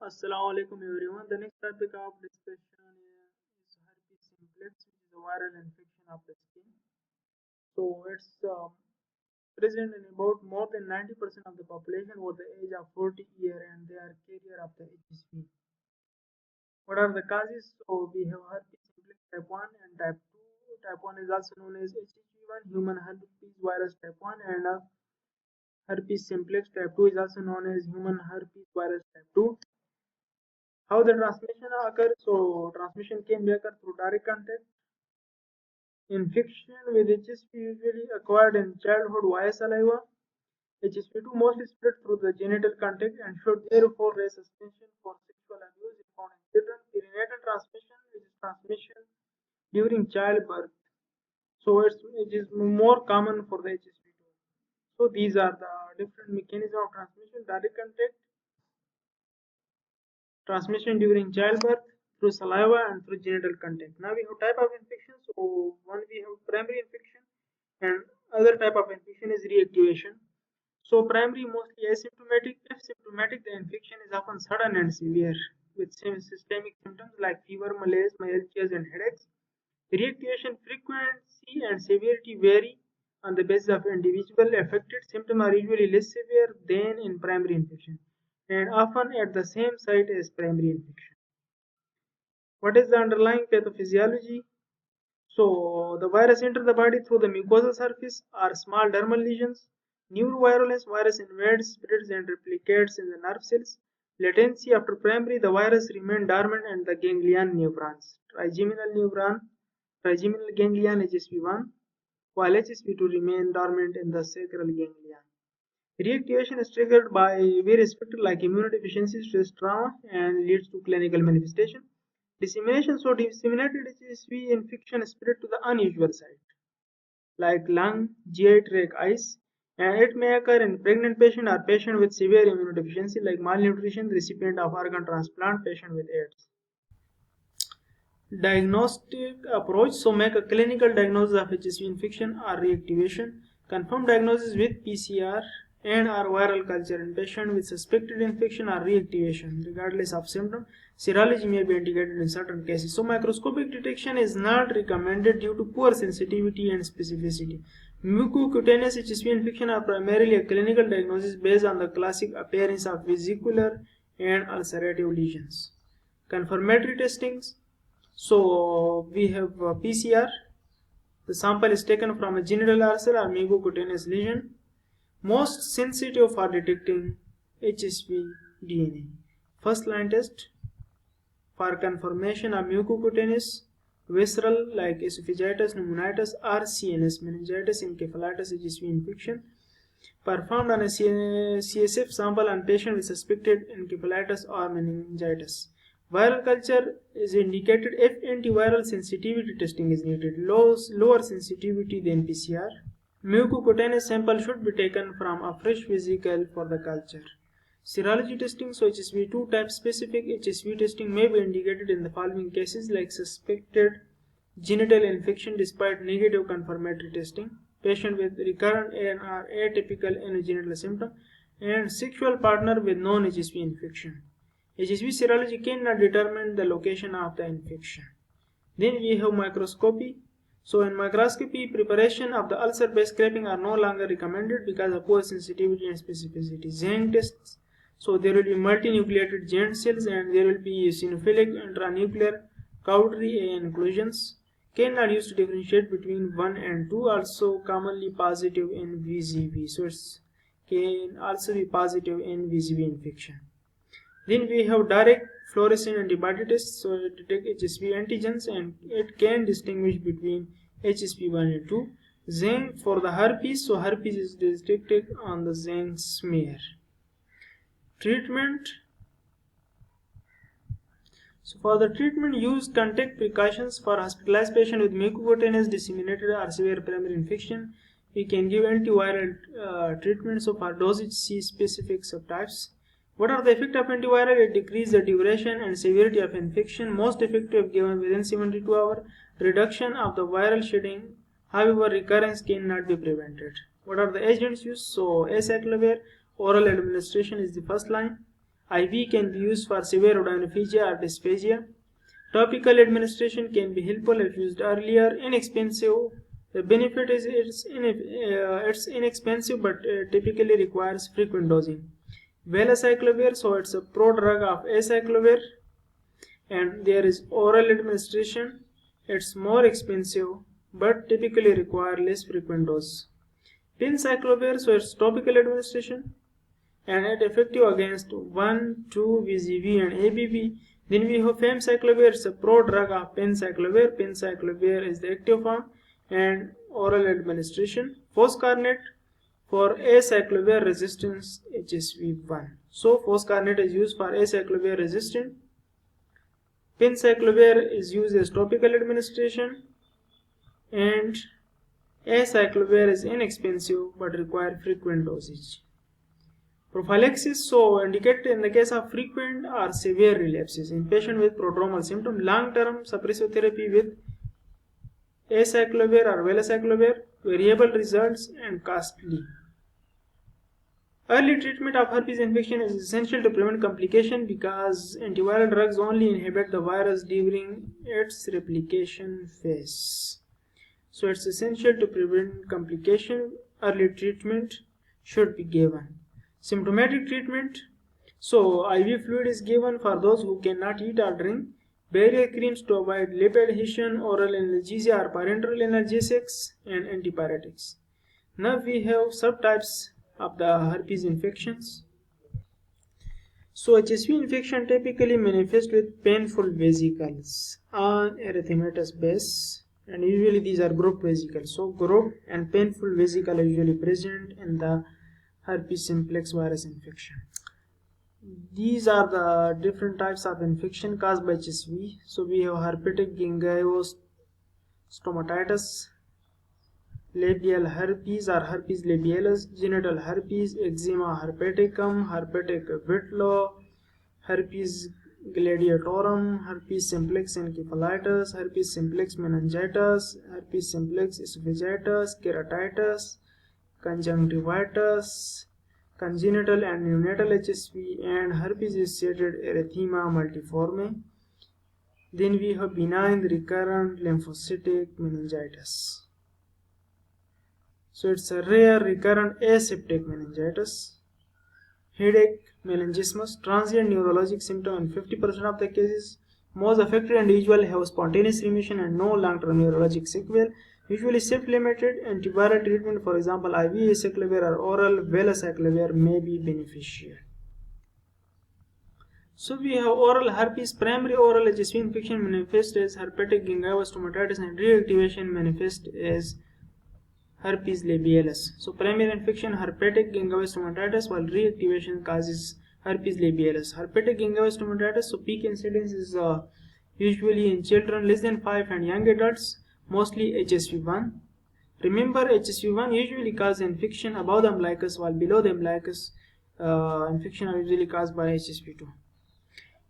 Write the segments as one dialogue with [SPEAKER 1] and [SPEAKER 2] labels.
[SPEAKER 1] Assalamu alaikum everyone. The next topic of discussion is herpes simplex, which is a viral infection of the skin. So it's present in about more than 90% of the population over the age of 40 years, and they are carrier of the HSV. What are the causes? So we have herpes simplex type 1 and type 2. Type 1 is also known as HSV1, human herpes virus type 1, and herpes simplex type 2 is also known as human herpes virus type 2. How the transmission occurs? So transmission can occur through direct contact. Infection with HSV usually acquired in childhood via saliva. HSV2 mostly spread through the genital contact and should therefore raise suspicion for sexual abuse if found in children. Perinatal transmission, which is transmission during childbirth. So it is more common for the HSV2. So these are the different mechanisms of transmission: direct contact, transmission during childbirth, through saliva, and through genital contact. Now we have type of infection. So one we have primary infection, and other type of infection is reactivation. So primary mostly asymptomatic. If symptomatic, the infection is often sudden and severe with systemic symptoms like fever, malaise, myalgias, and headaches. Reactivation frequency and severity vary on the basis of individual. Affected symptoms are usually less severe than in primary infection and often at the same site as primary infection. What is the underlying pathophysiology? So the virus enters the body through the mucosal surface or small dermal lesions. Neurovirulence virus invades, spreads, and replicates in the nerve cells. Latency after primary, the virus remains dormant and the ganglion neurons. Trigeminal ganglion HSV1, while HSV2 remain dormant in the sacral ganglion. Reactivation is triggered by various factors like immunodeficiency, stress, trauma, and leads to clinical manifestation. Dissemination. So disseminated HSV infection spread to the unusual site, like lung, GI tract, eyes, and it may occur in pregnant patient or patient with severe immunodeficiency like malnutrition, recipient of organ transplant, patient with AIDS. Diagnostic approach. So make a clinical diagnosis of HSV infection or reactivation. Confirm diagnosis with PCR and or viral culture in patient with suspected infection or reactivation regardless of symptom. Serology may be indicated in certain cases. So microscopic detection is not recommended due to poor sensitivity and specificity. Mucocutaneous HSV infection are primarily a clinical diagnosis based on the classic appearance of vesicular and ulcerative lesions. Confirmatory testings. So we have PCR. The sample is taken from a genital ulcer or mucocutaneous lesion. Most sensitive for detecting HSV DNA. First line test for confirmation of mucocutaneous, visceral like esophagitis, pneumonitis, or CNS, meningitis, encephalitis, HSV infection. Performed on a CSF sample on patient with suspected encephalitis or meningitis. Viral culture is indicated if antiviral sensitivity testing is needed, lower sensitivity than PCR. Mucocutaneous sample should be taken from a fresh vesicle for the culture. Serology testing. So HSV2 type specific HSV testing may be indicated in the following cases like suspected genital infection despite negative confirmatory testing, patient with recurrent and or atypical anogenital symptom, and sexual partner with known HSV infection. HSV serology cannot determine the location of the infection. Then we have microscopy. So in microscopy, preparation of the ulcer-based scraping are no longer recommended because of poor sensitivity and specificity. Zhang tests. So there will be multinucleated giant cells and there will be eosinophilic intranuclear cautery inclusions. Cannot use to differentiate between 1 and 2. Also commonly positive in VZV. So it can also be positive in VZV infection. Then we have direct fluorescent antibody tests. So it detects HSV antigens and it can distinguish between HSV1 and 2. Zhang for the herpes. So herpes is detected on the Zhang smear. Treatment. So for the treatment, use contact precautions for hospitalized patient with mucocutaneous disseminated or severe primary infection. We can give antiviral treatment. So for dosage, see specific subtypes. What are the effects of antiviral? It decreases the duration and severity of infection. Most effective given within 72 hours. Reduction of the viral shedding. However, recurrence cannot be prevented. What are the agents used? So acyclovir, oral administration is the first line. IV can be used for severe odonophagia or dysphagia. Topical administration can be helpful if used earlier. Inexpensive. The benefit is it's inexpensive but typically requires frequent dosing. Valacyclovir, so it's a prodrug of acyclovir, and there is oral administration. It's more expensive but typically require less frequent dose. Pencyclovir, so it's topical administration and it's effective against 1, 2, VZV and ABV. Then we have famciclovir, it's a prodrug of pencyclovir. Pencyclovir is the active form and oral administration. Foscarnet for acyclovir resistance HSV1. So foscarnet is used for acyclovir resistant. Pencyclovir is used as topical administration, and acyclovir is inexpensive but require frequent dosage. Prophylaxis, so indicated in the case of frequent or severe relapses in patients with prodromal symptom. Long-term suppressive therapy with acyclovir or valacyclovir, variable results and costly. Early treatment of herpes infection is essential to prevent complication because antiviral drugs only inhibit the virus during its replication phase. So it's essential to prevent complication. Early treatment should be given. Symptomatic treatment, so IV fluid is given for those who cannot eat or drink. Barrier creams to avoid lip adhesion, oral analgesia or parenteral analgesics, and antipyretics. Now we have subtypes of the herpes infections. So HSV infection typically manifests with painful vesicles on erythematous base, and usually these are group vesicles. So group and painful vesicle are usually present in the herpes simplex virus infection. These are the different types of infection caused by HSV. So we have herpetic gingivostomatitis, labial herpes or herpes labialis, genital herpes, eczema herpeticum, herpetic whitlow, herpes gladiatorum, herpes simplex encephalitis, herpes simplex meningitis, herpes simplex esophagitis, keratitis, conjunctivitis, congenital and neonatal HSV, and herpes-associated erythema multiforme. Then we have benign recurrent lymphocytic meningitis. So it's a rare recurrent aseptic meningitis. Headache, meningismus, transient neurologic symptom in 50% of the cases. Most affected individuals have spontaneous remission and no long-term neurologic sequelae. Usually self-limited. Antiviral treatment, for example IV acyclovir or oral valacyclovir, may be beneficial. So we have oral herpes. Primary oral HSV infection manifests as herpetic gingivostomatitis and reactivation manifests as herpes labialis. So primary infection herpetic gingivostomatitis, while reactivation causes herpes labialis. Herpetic gingivostomatitis, so peak incidence is usually in children less than 5 and young adults, mostly HSV1. Remember, HSV1 usually causes infection above the umbilicus, while below the umbilicus infection are usually caused by HSV2.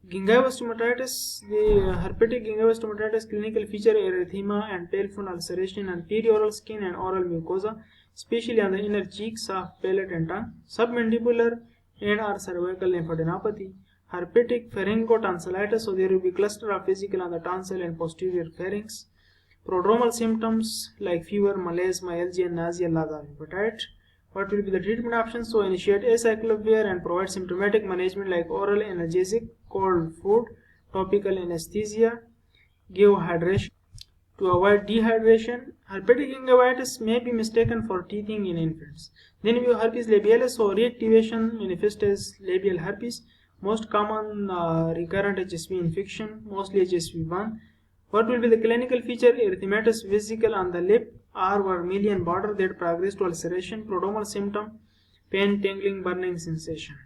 [SPEAKER 1] Gingivostomatitis, the herpetic gingivostomatitis clinical feature erythema and painful ulceration on perioral skin and oral mucosa, especially on the inner cheeks of palate and tongue. Submandibular and or cervical lymphadenopathy. Herpetic pharyngotonsillitis, so there will be cluster of vesicle on the tonsil and posterior pharynx. Prodromal symptoms like fever, malaise, myalgia, nausea, loss of appetite. What will be the treatment options? So initiate acyclovir and provide symptomatic management like oral analgesic, cold food, topical anesthesia, give hydration to avoid dehydration. Herpetic gingivitis may be mistaken for teething in infants. Then we have herpes labialis, so reactivation manifests as labial herpes. Most common recurrent HSV infection, mostly HSV1. What will be the clinical feature? Erythematous vesicle on the lip or vermilion border that progress to ulceration. Prodromal symptom, pain, tingling, burning sensation.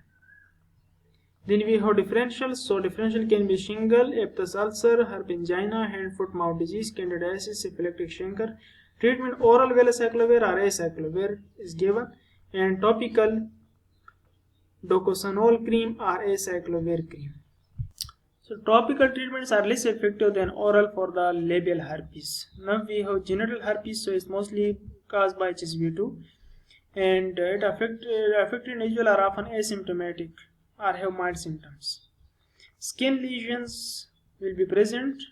[SPEAKER 1] Then we have differentials. So differential can be shingle, Aphthous ulcer, herpingina, hand, foot, mouth disease, candidiasis, syphilitic chancre. Treatment oral valacyclovir or acyclovir is given, and topical docosanol cream or acyclovir cream. So topical treatments are less effective than oral for the labial herpes. Now we have genital herpes, so it's mostly caused by HSV2, and affected individuals are often asymptomatic or have mild symptoms. Skin lesions will be present,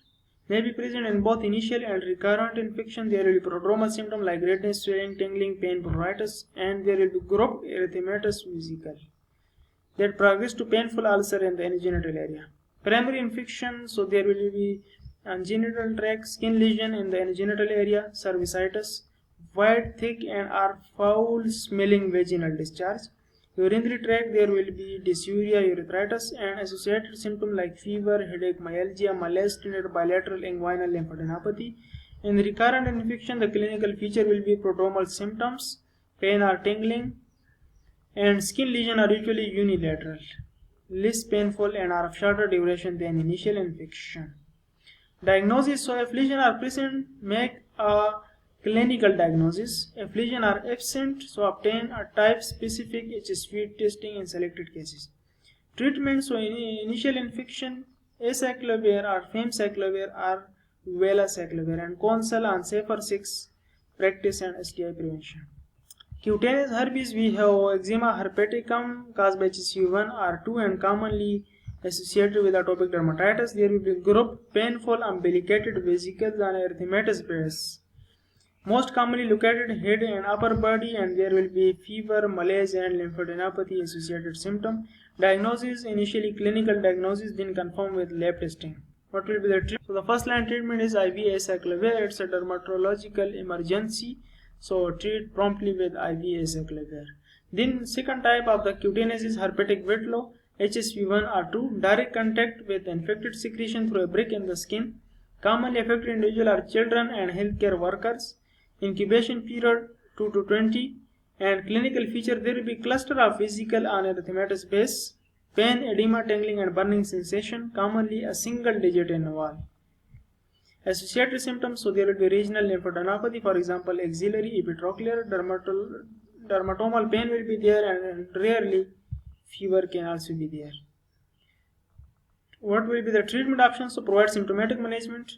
[SPEAKER 1] may be present in both initial and recurrent infection. There will be prodromal symptoms like redness, swelling, tingling, pain, pruritus, and there will be grouped erythematous vesicle that progress to painful ulcer in the anogenital area. Primary infection, so there will be genital tract skin lesion in the anogenital area, cervicitis, white, thick, and or foul-smelling vaginal discharge. Urinary tract, there will be dysuria, urethritis, and associated symptoms like fever, headache, myalgia, malaise, tender bilateral inguinal lymphadenopathy. In recurrent infection, the clinical feature will be prodromal symptoms, pain or tingling, and skin lesions are usually unilateral, less painful, and are of shorter duration than initial infection. Diagnosis, so if lesions are present, make a clinical diagnosis. If lesions are absent, so obtain a type-specific HSV testing in selected cases. Treatment, so in initial infection, acyclovir or famciclovir or valacyclovir, and counsel on safer sex practice and STI prevention. Cutaneous herpes, we have eczema herpeticum caused by HSV1 or 2 and commonly associated with atopic dermatitis. There will be grouped painful umbilicated vesicles on erythematous base, most commonly located head and upper body, and there will be fever, malaise, and lymphadenopathy associated symptom. Diagnosis, initially clinical diagnosis, then confirmed with lab testing. What will be the treatment? So the first line treatment is IV acyclovir. It's a dermatological emergency, so treat promptly with IV acyclovir. Then second type of the cutaneous is herpetic whitlow, HSV1 or 2, direct contact with infected secretion through a break in the skin. Commonly affected individuals are children and healthcare workers. Incubation period 2 to 20, and clinical feature, there will be cluster of vesicle on erythematous base, pain, edema, tingling, and burning sensation, commonly a single digit in wall. Associated symptoms, so there will be regional lymphadenopathy, for example, axillary, epitrochlear, dermatomal pain will be there, and rarely fever can also be there. What will be the treatment options? So provide symptomatic management,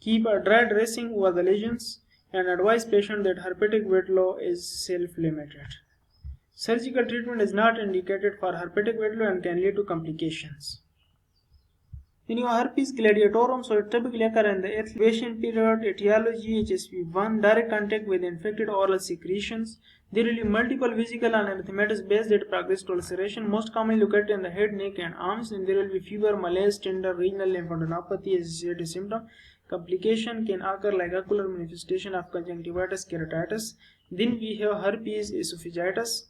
[SPEAKER 1] keep a dry dressing over the lesions, and advise patient that herpetic whitlow is self-limited. Surgical treatment is not indicated for herpetic whitlow and can lead to complications. Then you have herpes gladiatorum, so it typically occurs in the incubation period. Etiology, HSV1, direct contact with infected oral secretions. There will be multiple vesicles on erythematous base that progress to ulceration, most commonly located in the head, neck, and arms. And there will be fever, malaise, tender regional lymphadenopathy associated symptom. Complication can occur like ocular manifestation of conjunctivitis, keratitis. Then we have herpes esophagitis.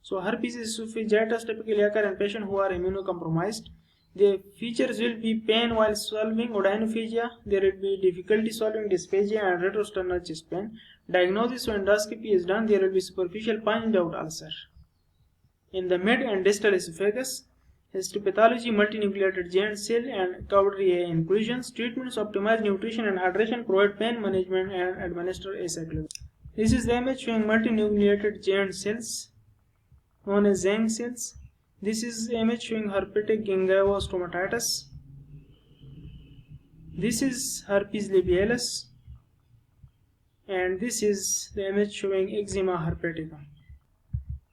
[SPEAKER 1] So herpes esophagitis typically occur in patients who are immunocompromised. The features will be pain while swallowing, odynophagia. There will be difficulty swallowing, dysphagia, and retrosternal chest pain. Diagnosis, so endoscopy is done. There will be superficial punched out ulcer in the mid and distal esophagus. Histopathology, multinucleated giant cell and cautery inclusions. Treatments, optimize nutrition and hydration, provide pain management, and administer acyclovir. This is the image showing multinucleated giant cells known as Zhang cells. This is the image showing herpetic gingivostomatitis. This is herpes labialis, and this is the image showing eczema herpeticum.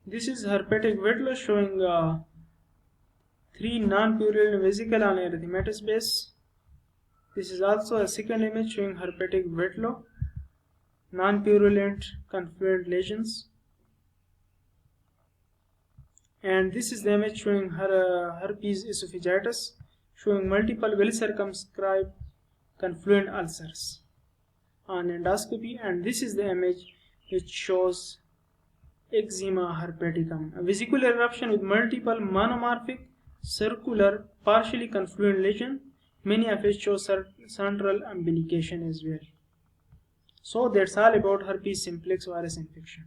[SPEAKER 1] This is herpetic whitlow showing 3 non-purulent vesicles on erythematous base. This is also a second image showing herpetic whitlow, non-purulent confluent lesions. And this is the image showing herpes esophagitis, showing multiple well-circumscribed confluent ulcers on endoscopy. And this is the image which shows eczema herpeticum, a vesicular eruption with multiple monomorphic, circular, partially confluent lesion, many of which show central umbilication as well. So that's all about herpes simplex virus infection.